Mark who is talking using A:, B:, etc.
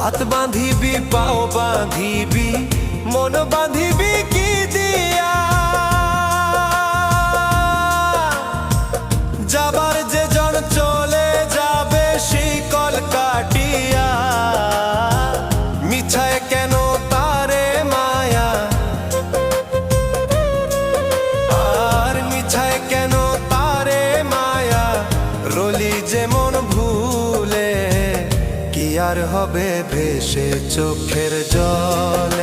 A: হাত বাঁধিবি পাও বাঁধিবি মন বাঁধিবি কি দিয়া? যাবার যে জন চলে যাবে শিকল কাটিয়া, মিছায় কেন তারে মায়া, আর মিছায় কেন তারে মায়া, রলি যেমন ভুলে কি আর হবে ভেসে চোখের জল।